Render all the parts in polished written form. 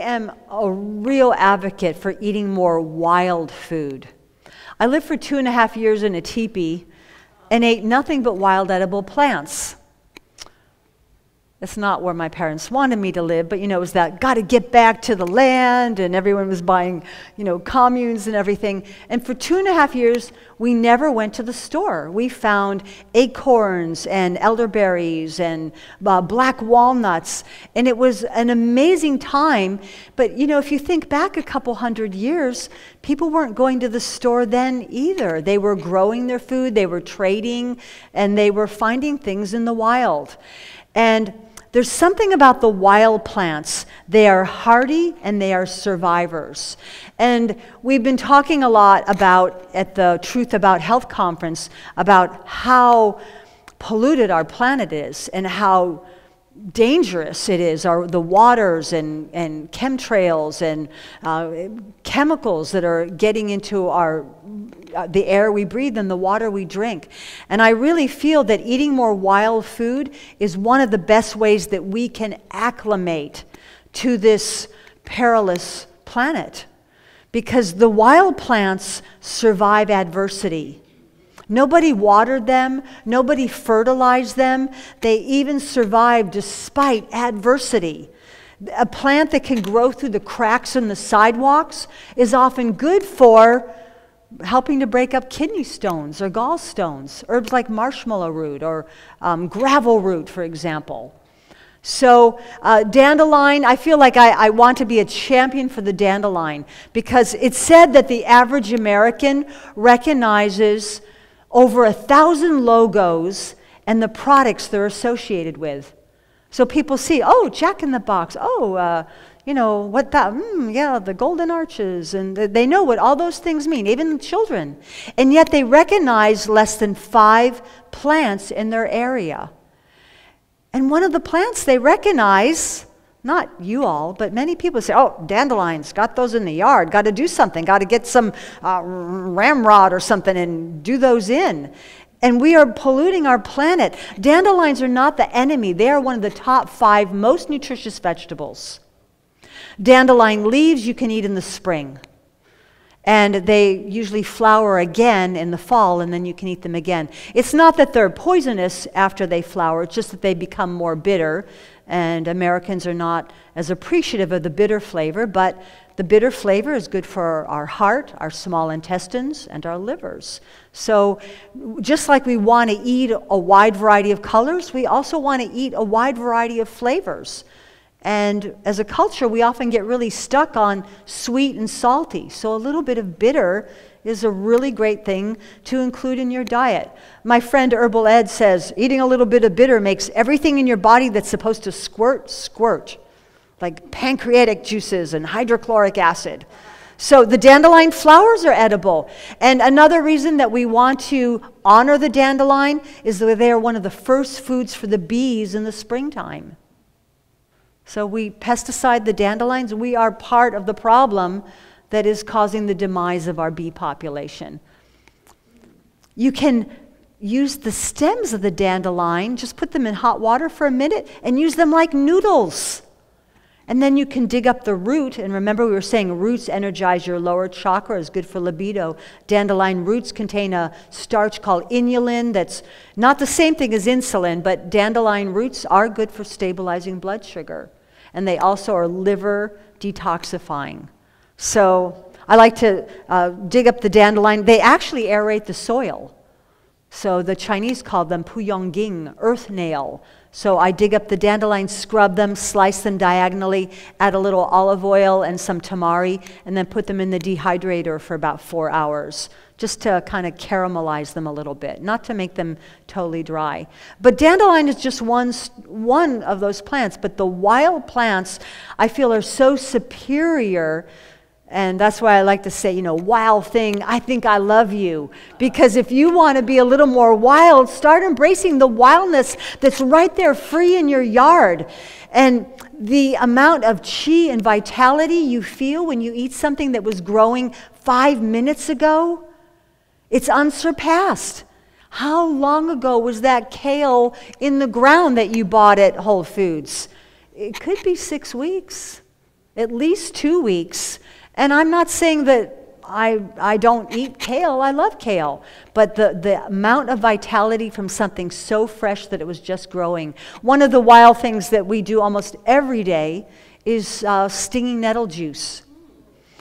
am a real advocate for eating more wild food. I lived for 2.5 years in a teepee and ate nothing but wild edible plants. It's not where my parents wanted me to live, but it was that got to get back to the land, and everyone was buying, communes and everything. And for 2.5 years, we never went to the store. We found acorns and elderberries and black walnuts, and it was an amazing time. But if you think back a couple hundred years, people weren't going to the store then either. They were growing their food, they were trading, and they were finding things in the wild. And there's something about the wild plants. They are hardy and they are survivors. And we've been talking a lot about, at the Truth About Health conference, about how polluted our planet is and how dangerous it is, the waters and chemtrails and chemicals that are getting into the air we breathe and the water we drink. And I really feel that eating more wild food is one of the best ways that we can acclimate to this perilous planet, because the wild plants survive adversity. Nobody watered them, nobody fertilized them. They even survived despite adversity. A plant that can grow through the cracks in the sidewalks is often good for helping to break up kidney stones or gallstones. Herbs like marshmallow root or gravel root, for example. So dandelion, I feel like I want to be a champion for the dandelion, because it's said that the average American recognizes over 1,000 logos and the products they're associated with. So people see, oh, Jack in the Box, oh, what that, yeah, the golden arches, and they know what all those things mean, even children. And yet they recognize less than 5 plants in their area. And one of the plants they recognize, not you all, but many people say, oh, dandelions, got those in the yard, got to do something, got to get some ramrod or something and do those in. And we are polluting our planet. Dandelions are not the enemy. They are one of the top 5 most nutritious vegetables. Dandelion leaves you can eat in the spring. And they usually flower again in the fall, and then you can eat them again. It's not that they're poisonous after they flower, it's just that they become more bitter, and Americans are not as appreciative of the bitter flavor, but the bitter flavor is good for our heart, our small intestines, and our livers. So just like we want to eat a wide variety of colors, we also want to eat a wide variety of flavors. And as a culture, we often get really stuck on sweet and salty. So a little bit of bitter is a really great thing to include in your diet. My friend Herbal Ed says, eating a little bit of bitter makes everything in your body that's supposed to squirt, squirt, like pancreatic juices and hydrochloric acid. So the dandelion flowers are edible. And another reason that we want to honor the dandelion is that they are one of the first foods for the bees in the springtime. So we pesticide the dandelions. We are part of the problem that is causing the demise of our bee population. You can use the stems of the dandelion, just put them in hot water for a minute and use them like noodles. And then you can dig up the root, and remember we were saying roots energize your lower chakra, is good for libido. Dandelion roots contain a starch called inulin that's not the same thing as insulin, but dandelion roots are good for stabilizing blood sugar. And they also are liver detoxifying. So I like to dig up the dandelion. They actually aerate the soil. So the Chinese call them puyongging, earth nail. So I dig up the dandelions, scrub them, slice them diagonally, add a little olive oil and some tamari, and then put them in the dehydrator for about 4 hours, just to kind of caramelize them a little bit, not to make them totally dry. But dandelion is just one of those plants, but the wild plants I feel are so superior. And that's why I like to say, wild thing, I think I love you. Because if you want to be a little more wild, start embracing the wildness that's right there free in your yard. And the amount of chi and vitality you feel when you eat something that was growing 5 minutes ago, it's unsurpassed. How long ago was that kale in the ground that you bought at Whole Foods? It could be 6 weeks. at least 2 weeks. And I'm not saying that I don't eat kale. I love kale. But the amount of vitality from something so fresh that it was just growing. One of the wild things that we do almost every day is stinging nettle juice.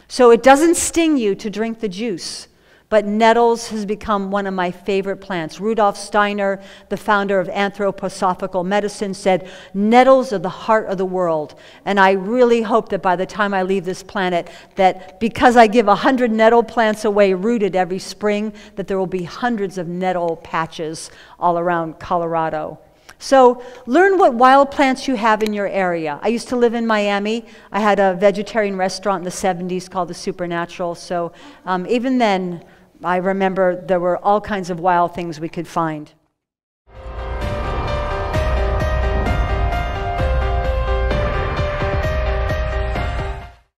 So it doesn't sting you to drink the juice. But nettles has become one of my favorite plants. Rudolf Steiner, the founder of anthroposophical medicine, said, nettles are the heart of the world. And I really hope that by the time I leave this planet, that because I give 100 nettle plants away rooted every spring, that there will be hundreds of nettle patches all around Colorado. So learn what wild plants you have in your area. I used to live in Miami. I had a vegetarian restaurant in the 70s called The Supernatural. So even then, I remember there were all kinds of wild things we could find.